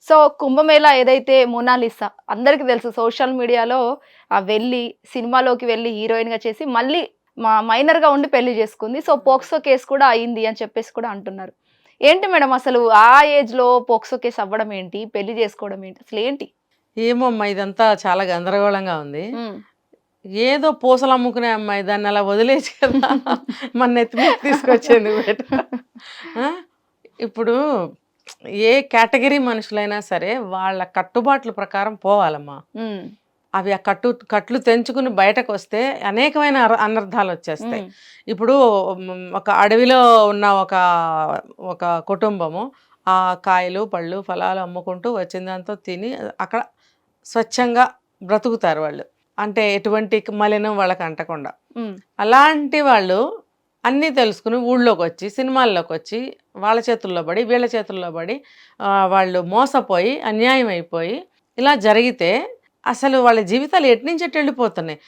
So, 'Kumbh Mela' ఏదైతే 'Mona Lisa' అందరికి తెలుసు. సోషల్ మీడియాలో వెళ్ళి సినిమాలోకి వెళ్లి హీరోయిన్‌గా చేసి మళ్ళీ మైనర్‌గా ఉండి పెళ్లి చేసుకుంది. సో, పోక్సో కేస్ కూడా అయింది అని చెప్పేసి కూడా అంటున్నారు. ఏంటి మేడం అసలు ఆ ఏజ్‌లో పోక్సో కేస్ అవ్వడం ఏంటి? పెళ్లి చేసుకోవడం ఏంటి? అసలేంటి? ఏమో అమ్మా ఇదంతా చాలా గందరగోళంగా ఉంది. హ్మ్. ఏదో పూసలు అమ్ముకునే అమ్మాయి దాన్ని అలా వదిలేసి కదా మన నెత్తి మీద తీసుకొచ్చేందుకు ఆ? ఇప్పుడు ఏ కేటగిరీ మనుషులైనా సరే వాళ్ళ కట్టుబాట్ల ప్రకారం పోవాలమ్మా. హ్మ్. అవి ఆ కట్లు తెంచుకుని బయటకు వస్తే అనేకమైన అనర్థాలు వచ్చేస్తాయి. హ్మ్. ఇప్పుడు ఒక అడవిలో ఉన్న ఒక ఒక కుటుంబము ఆ కాయలు పళ్ళు ఫలాలు అమ్ముకుంటూ వచ్చిన దాంతో తిని అక్కడ స్వచ్ఛంగా బ్రతుకుతారు వాళ్ళు. అంటే ఎటువంటి మలినం వాళ్ళకి అంటకుండా. హ్మ్. అలాంటి వాళ్ళు అన్నీ తెలుసుకుని ఊళ్ళోకి వచ్చి సినిమాల్లోకి వచ్చి వాళ్ళ చేతుల్లో పడి వీళ్ళ చేతుల్లో పడి వాళ్ళు మోసపోయి అన్యాయం అయిపోయి ఇలా జరిగితే అసలు వాళ్ళ జీవితాలు ఎట్నుంచి ఎటు వెళ్ళిపోతున్నాయి.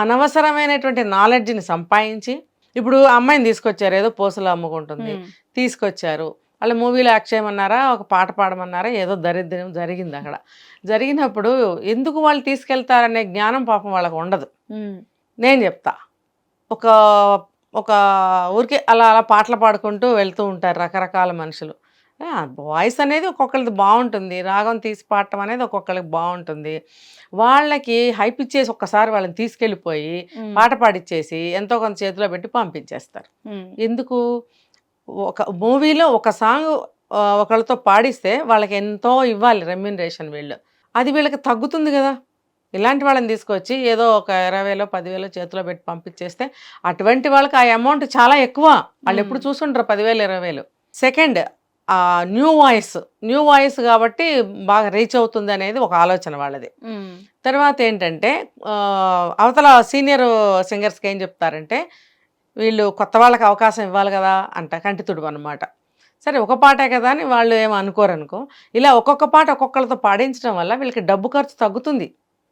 అనవసరమైనటువంటి నాలెడ్జ్ని సంపాదించి ఇప్పుడు అమ్మాయిని తీసుకొచ్చారు, ఏదో పూసలు అమ్ముకుంటుంది హ్మ్. తీసుకొచ్చారు. వాళ్ళ మూవీలో యాక్ట్ చేయమన్నారా, ఒక పాట పాడమన్నారా, ఏదో దరిద్రం జరిగింది అక్కడ. జరిగినప్పుడు ఎందుకు వాళ్ళు తీసుకెళ్తారనే జ్ఞానం పాపం వాళ్ళకు ఉండదు. హ్మ్. నేను చెప్తా, ఒక ఒక ఊరికే అలా అలా పాటలు పాడుకుంటూ వెళ్తూ ఉంటారు రకరకాల మనుషులు. వాయిస్ అనేది ఒక్కొక్కరిది బాగుంటుంది, రాగం తీసి పాడటం అనేది ఒక్కొక్కరికి బాగుంటుంది. వాళ్ళకి హైప్ ఇచ్చేసి ఒక్కసారి వాళ్ళని తీసుకెళ్ళిపోయి హ్మ్. పాట పాడిచ్చేసి ఎంతో కొంత చేతిలో పెట్టి పంపించేస్తారు. హ్మ్. ఎందుకు? ఒక మూవీలో ఒక సాంగ్ ఒకళ్ళతో పాడిస్తే వాళ్ళకి ఎంతో ఇవ్వాలి రెమ్యూనరేషన్ వీళ్ళు. అది వీళ్ళకి తగ్గుతుంది కదా. ఇలాంటి వాళ్ళని తీసుకొచ్చి ఏదో ఒక 20,000 10,000 చేతిలో పెట్టి పంపించేస్తే అటువంటి వాళ్ళకి ఆ అమౌంట్ చాలా ఎక్కువ. వాళ్ళు ఎప్పుడు చూసుంటారు 10,000 20,000. సెకండ్ న్యూ వాయిస్ కాబట్టి బాగా రీచ్ అవుతుంది అనేది ఒక ఆలోచన వాళ్ళది. హ్మ్. తర్వాత ఏంటంటే అవతల సీనియర్ సింగర్స్కి ఏం చెప్తారంటే వీళ్ళు కొత్త వాళ్ళకి అవకాశం ఇవ్వాలి కదా అంట, కంటి తుడుపు అనమాట. సరే ఒక పాటే కదా అని వాళ్ళు ఏమో అనుకోరనుకో. ఇలా ఒక్కొక్క పాట ఒక్కొక్కరితో పాడించడం వల్ల వీళ్ళకి డబ్బు ఖర్చు తగ్గుతుంది.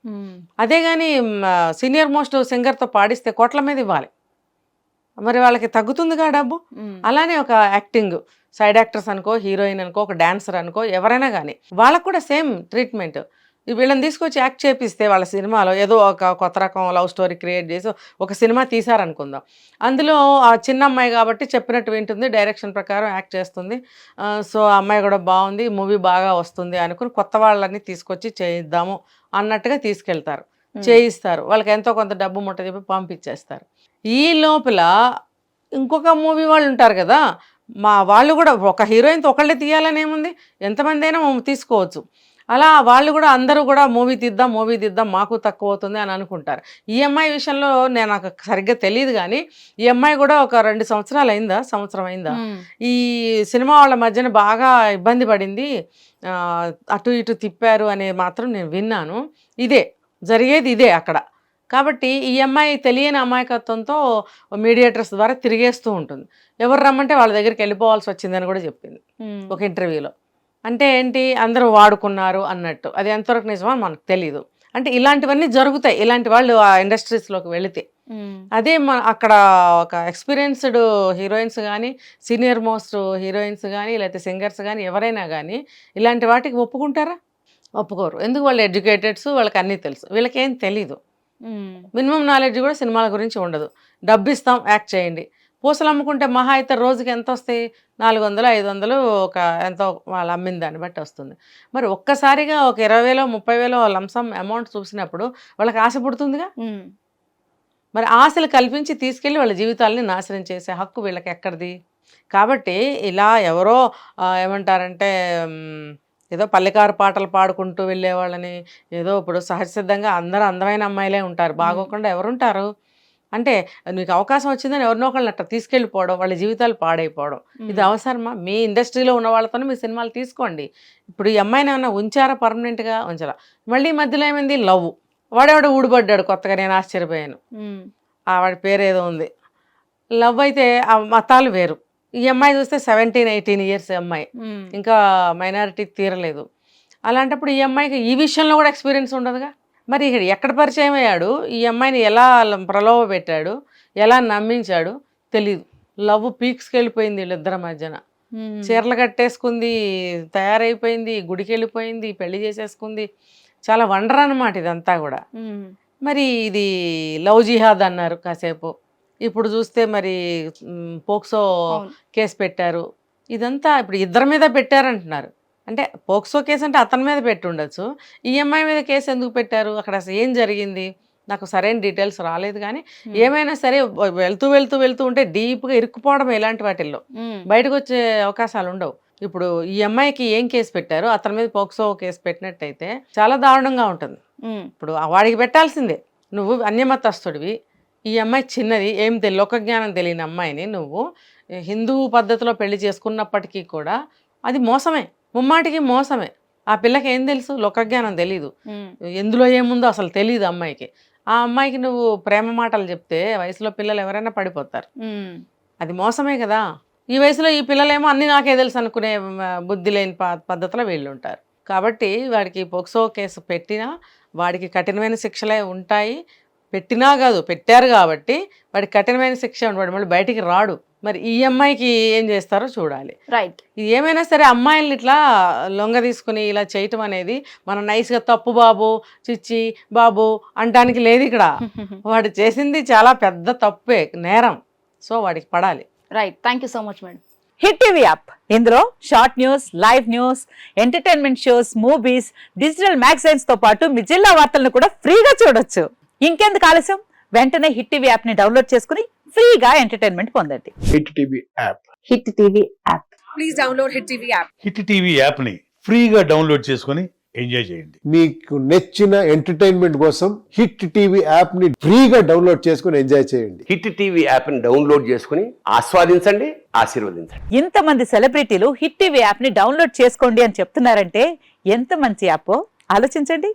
హ్మ్. అదే కానీ సీనియర్ మోస్ట్ సింగర్తో పాడిస్తే కోట్ల మీద ఇవ్వాలి, మరి వాళ్ళకి తగ్గుతుందిగా డబ్బు. హ్మ్. అలానే ఒక యాక్టింగ్ సైడ్ యాక్టర్స్ అనుకో, హీరోయిన్ అనుకో, ఒక డాన్సర్ అనుకో, ఎవరైనా కానీ వాళ్ళకు కూడా సేమ్ ట్రీట్మెంట్. వీళ్ళని తీసుకొచ్చి యాక్ట్ చేపిస్తే వాళ్ళ సినిమాలో ఏదో ఒక కొత్త రకం లవ్ స్టోరీ క్రియేట్ చేసి ఒక సినిమా తీశారనుకుందాం. అందులో ఆ చిన్న అమ్మాయి కాబట్టి చెప్పినట్టు వింటుంది, డైరెక్షన్ ప్రకారం యాక్ట్ చేస్తుంది. సో ఆ అమ్మాయి కూడా బాగుంది, మూవీ బాగా వస్తుంది అనుకుని కొత్త వాళ్ళని తీసుకొచ్చి చేయిద్దాము అన్నట్టుగా తీసుకెళ్తారు, చేయిస్తారు. వాళ్ళకి ఎంతో కొంత డబ్బు ముట్ట చెప్పి పంపించేస్తారు. ఈ లోపల ఇంకొక మూవీ వాళ్ళు ఉంటారు కదా, వాళ్ళు కూడా ఒక హీరోయిన్తో ఒకళ్ళే తీయాలని ఏముంది, ఎంతమంది అయినా తీసుకోవచ్చు. అలా వాళ్ళు కూడా అందరూ కూడా మూవీ తీద్దాం మాకు తక్కువ అవుతుంది అని అనుకుంటారు. ఈ అమ్మాయి విషయంలో నాకు సరిగ్గా తెలియదు కానీ ఈ అమ్మాయి కూడా ఒక 2 సంవత్సరాలు అయిందా, సంవత్సరం అయిందా, ఈ సినిమా వాళ్ళ మధ్యన బాగా ఇబ్బంది పడింది, అటు ఇటు తిప్పారు అని మాత్రం నేను విన్నాను. జరిగేది ఇదే అక్కడ. కాబట్టి ఈ అమ్మాయి తెలియని అమాయకత్వంతో మీడియేటర్స్ ద్వారా తిరిగేస్తూ ఉంటుంది. ఎవరు రమ్మంటే వాళ్ళ దగ్గరికి వెళ్ళిపోవాల్సి వచ్చిందని కూడా చెప్పింది ఒక ఇంటర్వ్యూలో. అంటే ఏంటి, అందరూ వాడుకున్నారు అన్నట్టు. అది ఎంతవరకు నిజమో మనకు తెలీదు. అంటే ఇలాంటివన్నీ జరుగుతాయి ఇలాంటి వాళ్ళు ఆ ఇండస్ట్రీస్లోకి వెళితే. అదే అక్కడ ఒక ఎక్స్పీరియన్స్డ్ హీరోయిన్స్ కానీ, సీనియర్ మోస్ట్ హీరోయిన్స్ కానీ, లేకపోతే సింగర్స్ కానీ ఎవరైనా కానీ ఇలాంటి వాటికి ఒప్పుకుంటారా? ఒప్పుకోరు. ఎందుకు? వాళ్ళు ఎడ్యుకేటెడ్స్, వాళ్ళకి అన్నీ తెలుసు, వీళ్ళకేం తెలీదు. మినిమం నాలెడ్జ్ కూడా సినిమాల గురించి ఉండదు. డబ్బు ఇస్తాం యాక్ట్ చేయండి. పూసలు అమ్ముకుంటే మహా అయితే రోజుకి ఎంత వస్తాయి? 400 500 ఒక ఎంతో వాళ్ళు అమ్మిన దాన్ని బట్టి వస్తుంది. మరి ఒక్కసారిగా ఒక 20,000 30,000 లంసమ్ అమౌంట్ చూసినప్పుడు వాళ్ళకి ఆశ పుడుతుందిగా. మరి ఆశలు కల్పించి తీసుకెళ్ళి వాళ్ళ జీవితాలని నాశనం చేసే హక్కు వీళ్ళకి ఎక్కడిది? కాబట్టి ఇలా ఎవరో ఏమంటారంటే ఏదో పల్లెకారు పాటలు పాడుకుంటూ వెళ్ళేవాళ్ళని, ఏదో ఇప్పుడు సహజసిద్ధంగా అందరూ అందమైన అమ్మాయిలే ఉంటారు, బాగోకుండా ఎవరుంటారు? అంటే మీకు అవకాశం వచ్చిందని ఎవరినో ఒకళ్ళని అట్లా తీసుకెళ్ళిపోవడం, వాళ్ళ జీవితాలు పాడైపోవడం ఇది అవసరమా? మీ ఇండస్ట్రీలో ఉన్న వాళ్ళతోనే మీ సినిమాలు తీసుకోండి. ఇప్పుడు ఈ అమ్మాయిని ఏమన్నా ఉంచారా పర్మనెంట్గా? ఉంచారా? మళ్ళీ మధ్యలో ఏమైంది, లవ్. వాడేవాడు ఊడిపడ్డాడు కొత్తగా, నేను ఆశ్చర్యపోయాను. వాడి పేరేదో ఉంది. లవ్ అయితే ఆ మతాలు వేరు. ఈ అమ్మాయి చూస్తే 17 18 ఇయర్స్ అమ్మాయి, ఇంకా మైనారిటీ తీరలేదు. అలాంటప్పుడు ఈ అమ్మాయికి ఈ విషయంలో కూడా ఎక్స్పీరియన్స్ ఉండదుగా. మరి ఎక్కడ పరిచయం అయ్యాడు, ఈ అమ్మాయిని ఎలా ప్రలోభ పెట్టాడు, ఎలా నమ్మించాడు తెలీదు. లవ్ పీక్స్కి వెళ్ళిపోయింది వీళ్ళిద్దరి మధ్యన. చీరలు కట్టేసుకుంది, తయారైపోయింది, గుడికి వెళ్ళిపోయింది, పెళ్లి చేసేసుకుంది. చాలా వండర్ అన్నమాట ఇదంతా కూడా. మరి ఇది లవ్ జిహాద్ అన్నారు కాసేపు, ఇప్పుడు చూస్తే మరి పోక్సో కేసు పెట్టారు. ఇదంతా ఇప్పుడు ఇద్దరి మీద పెట్టారంటున్నారు. అంటే పోక్సో కేసు అంటే అతని మీద పెట్టి ఉండొచ్చు, ఈ అమ్మాయి మీద కేసు ఎందుకు పెట్టారు, అక్కడ అసలు ఏం జరిగింది నాకు సరైన డీటెయిల్స్ రాలేదు. కానీ ఏమైనా సరే వెళ్తూ వెళ్తూ వెళ్తూ ఉంటే డీప్గా ఇరుక్కుపోవడం ఇలాంటి వాటిల్లో బయటకు వచ్చే అవకాశాలు ఉండవు. ఇప్పుడు ఈ అమ్మాయికి ఏం కేసు పెట్టారు, అతని మీద పోక్సో కేసు పెట్టినట్టయితే చాలా దారుణంగా ఉంటుంది. ఇప్పుడు వాడికి పెట్టాల్సిందే. నువ్వు అన్యమతస్తుడివి, ఈ అమ్మాయి చిన్నది, ఏం లోకజ్ఞానం తెలియని అమ్మాయిని నువ్వు హిందూ పద్ధతిలో పెళ్లి చేసుకున్నప్పటికీ కూడా అది మోసమే, ముమ్మాటికి మోసమే. ఆ పిల్లకి ఏం తెలుసు, లోకజ్ఞానం తెలీదు, ఎందులో ఏముందో అసలు తెలియదు అమ్మాయికి. ఆ అమ్మాయికి నువ్వు ప్రేమ మాటలు చెప్తే వయసులో పిల్లలు ఎవరైనా పడిపోతారు, అది మోసమే కదా. ఈ వయసులో ఈ పిల్లలేమో అన్ని నాకే తెలుసు అనుకునే బుద్ధి లేని పద్ధతిలో వీళ్ళు ఉంటారు. కాబట్టి వాడికి పోక్సో కేసు పెట్టినా వాడికి కఠినమైన శిక్షలే ఉంటాయి. పెట్టినా కాదు, పెట్టారు కాబట్టి వాడికి కఠినమైన శిక్ష ఉంటాడు, మళ్ళీ బయటికి రాడు. మరి ఈ అమ్మాయికి ఏం చేస్తారో చూడాలి. రైట్. ఇది ఏమైనా సరే అమ్మాయిల్ని ఇట్లా లొంగ తీసుకుని ఇలా చేయటం అనేది మనం నైస్గా తప్పు బాబు, చిచ్చి బాబు అంటానికి లేదు ఇక్కడ. వాడు చేసింది చాలా పెద్ద తప్పే, నేరం. సో వాడికి పడాలి. Right, thank you so much madam. Hit TV app, ఇందులో short news, live news, entertainment shows, movies, digital magazines తో పాటు మీ జిల్లా వార్తలను కూడా ఫ్రీగా చూడొచ్చు. ఇంకెందుకు ఆలస్యం, వెంటనే హిట్ టీవీ యాప్ ని డౌన్లోడ్ చేసుకుని ఫ్రీగా ఎంటర్టైన్మెంట్ పొందండి. Hit TV app. Hit TV app. Please download hit TV app. Hit TV యాప్ని ఫ్రీగా డౌన్లోడ్ చేసుకొని ఎంజాయ్ చేయండి. మీకు నచ్చిన ఎంటర్టైన్మెంట్ కోసం హిట్ టీవీ యాప్ ని ఫ్రీగా డౌన్లోడ్ చేసుకుని ఎంజాయ్ చేయండి. హిట్ టీవీ యాప్ ని డౌన్లోడ్ చేసుకుని ఆస్వాదించండి, ఆశీర్వదించండి. ఇంతమంది సెలబ్రిటీలు హిట్ టీవీ యాప్ ని డౌన్లోడ్ చేసుకోండి అని చెప్తున్నారంటే ఎంత మంచి యాప్ ఆలోచించండి.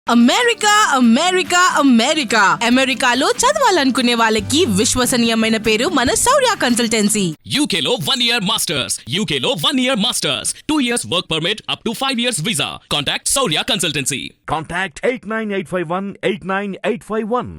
అమెరికా అమెరికా అమెరికా అమెరికాలో చదవాలనుకునే వాళ్ళకి విశ్వసనీయమైన పేరు మన శౌర్య కన్సల్టెన్సీ. UK లో 1 year masters, UK లో 1 year masters, 2 years work permit up to 5 years visa. Contact Saurya Consultancy. Contact 89851 89851.